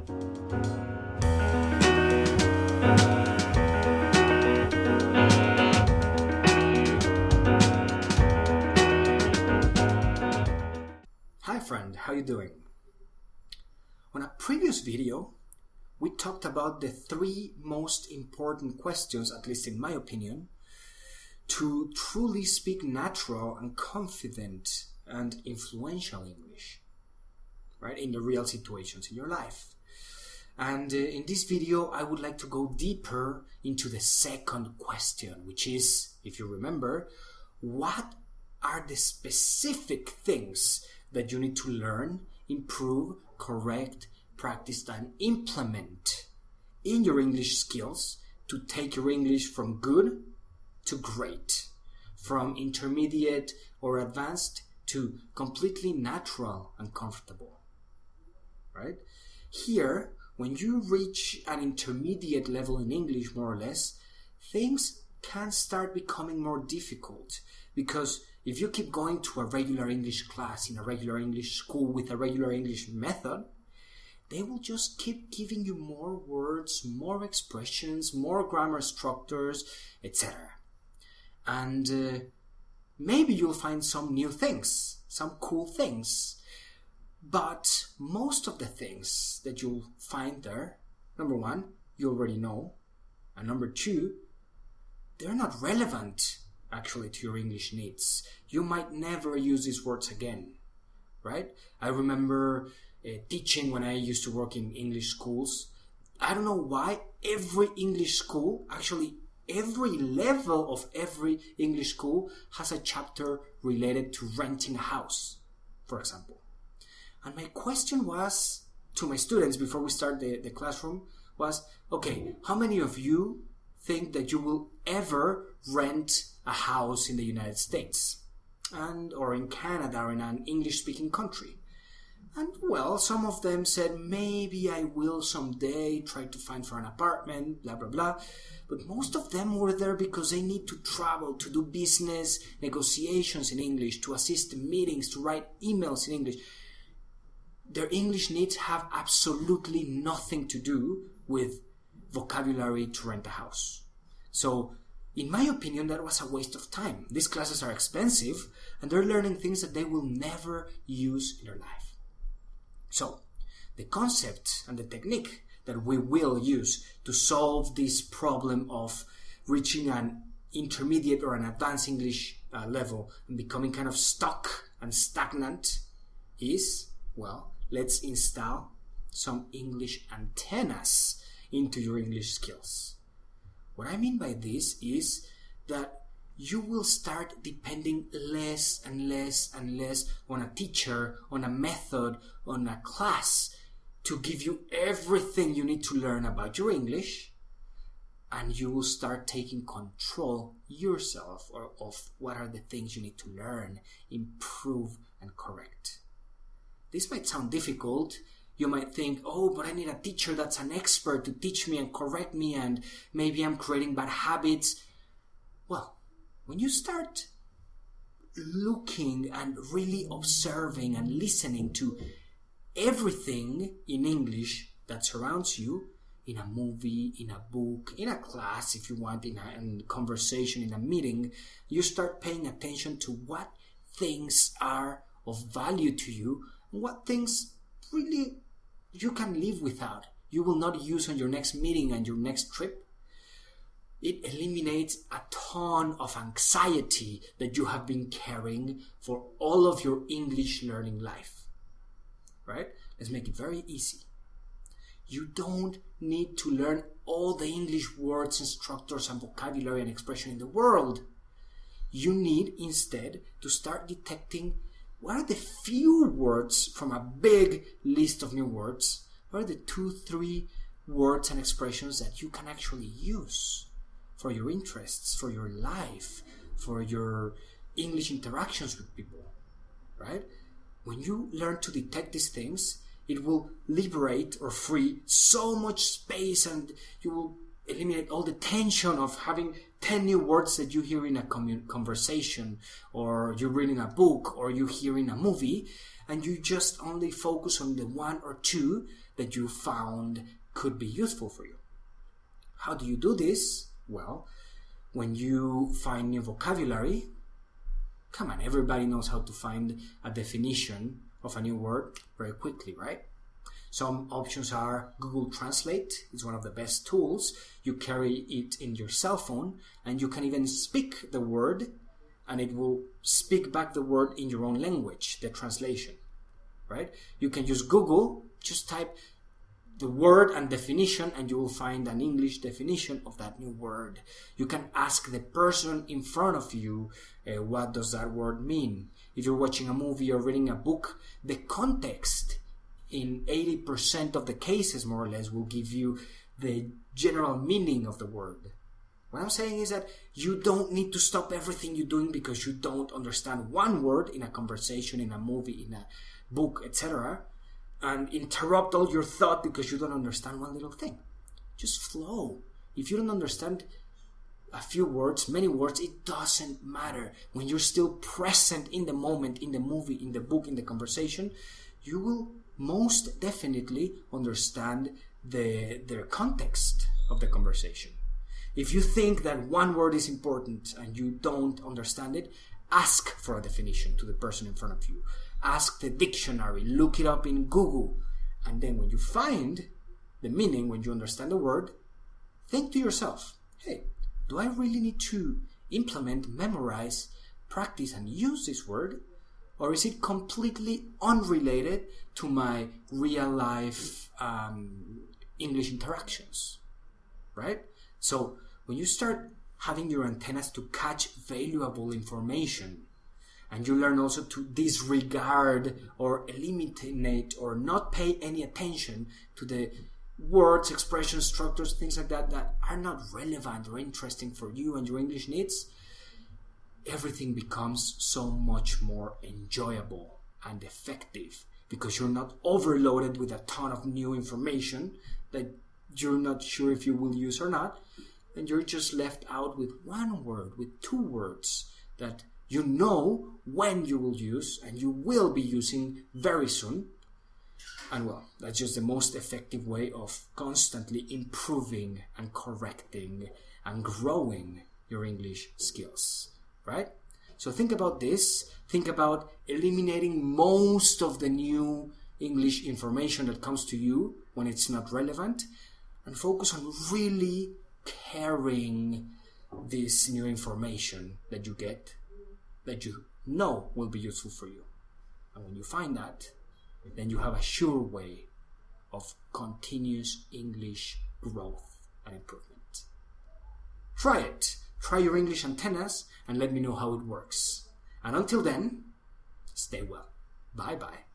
Hi friend, how you doing? On a previous video, we talked about the 3 most important questions, at least in my opinion, to truly speak natural and confident and influential English, right, in the real situations in your life. And in this video, I would like to go deeper into the second question, which is, if you remember, what are the specific things that you need to learn, improve, correct, practice, and implement in your English skills to take your English from good to great, from intermediate or advanced to completely natural and comfortable, right? Here, when you reach an intermediate level in English, more or less, things can start becoming more difficult, because if you keep going to a regular English class in a regular English school with a regular English method, they will just keep giving you more words, more expressions, more grammar structures, etc. And maybe you'll find some new things, some cool things. But most of the things that you'll find there, number 1, you already know. And number 2, they're not relevant actually to your English needs. You might never use these words again, right? I remember teaching when I used to work in English schools. I don't know why every English school, actually every level of every English school, has a chapter related to renting a house, for example. And my question was to my students before we start the classroom was, okay, how many of you think that you will ever rent a house in the United States or in Canada or in an English-speaking country? And well, some of them said, maybe I will someday try to find for an apartment, blah, blah, blah. But most of them were there because they need to travel, to do business negotiations in English, to assist in meetings, to write emails in English. Their English needs have absolutely nothing to do with vocabulary to rent a house. So, in my opinion, that was a waste of time. These classes are expensive, and they're learning things that they will never use in their life. So, the concept and the technique that we will use to solve this problem of reaching an intermediate or an advanced English level and becoming kind of stuck and stagnant is, well, let's install some English antennas into your English skills. What I mean by this is that you will start depending less and less and less on a teacher, on a method, on a class to give you everything you need to learn about your English, and you will start taking control yourself of what are the things you need to learn, improve, and correct. This might sound difficult. You might think, oh, but I need a teacher that's an expert to teach me and correct me, and maybe I'm creating bad habits. Well, when you start looking and really observing and listening to everything in English that surrounds you, in a movie, in a book, in a class, if you want, in a conversation, in a meeting, you start paying attention to what things are of value to you and what things really you can live without, you will not use on your next meeting and your next trip. It eliminates a ton of anxiety that you have been carrying for all of your English learning life. Right? Let's make it very easy. You don't need to learn all the English words and structures and vocabulary and expression in the world. You need instead to start detecting what are the few words from a big list of new words, what are the 2-3 words and expressions that you can actually use for your interests, for your life, for your English interactions with people, right? When you learn to detect these things, it will liberate or free so much space, and you will eliminate all the tension of having 10 new words that you hear in a conversation, or you read in a book, or you hear in a movie, and you just only focus on the one or two that you found could be useful for you. How do you do this? Well, when you find new vocabulary, come on, everybody knows how to find a definition of a new word very quickly, right? Some options are Google Translate. It's one of the best tools. You carry it in your cell phone, and you can even speak the word, and it will speak back the word in your own language, the translation, right? You can use Google, just type the word and definition, and you will find an English definition of that new word. You can ask the person in front of you, what does that word mean? If you're watching a movie or reading a book, the context in 80% of the cases, more or less, will give you the general meaning of the word. What I'm saying is that you don't need to stop everything you're doing because you don't understand one word in a conversation, in a movie, in a book, etc., and interrupt all your thought because you don't understand one little thing. Just flow. If you don't understand a few words, many words, it doesn't matter. When you're still present in the moment, in the movie, in the book, in the conversation, you will most definitely understand the context of the conversation. If you think that one word is important and you don't understand it, ask for a definition to the person in front of you. Ask the dictionary, look it up in Google, and then when you find the meaning, when you understand the word, think to yourself, hey, do I really need to implement, memorize, practice, and use this word? Or is it completely unrelated to my real life English interactions, right? So when you start having your antennas to catch valuable information, and you learn also to disregard or eliminate or not pay any attention to the words, expressions, structures, things like that that are not relevant or interesting for you and your English needs, everything becomes so much more enjoyable and effective because you're not overloaded with a ton of new information that you're not sure if you will use or not, and you're just left out with one word, with two words that you know when you will use and you will be using very soon. And well, that's just the most effective way of constantly improving and correcting and growing your English skills, right? So think about this. Think about eliminating most of the new English information that comes to you when it's not relevant, and focus on really carrying this new information that you get, that you know will be useful for you. And when you find that, then you have a sure way of continuous English growth and improvement. Try it. Try your English antennas and let me know how it works. And until then, stay well. Bye-bye.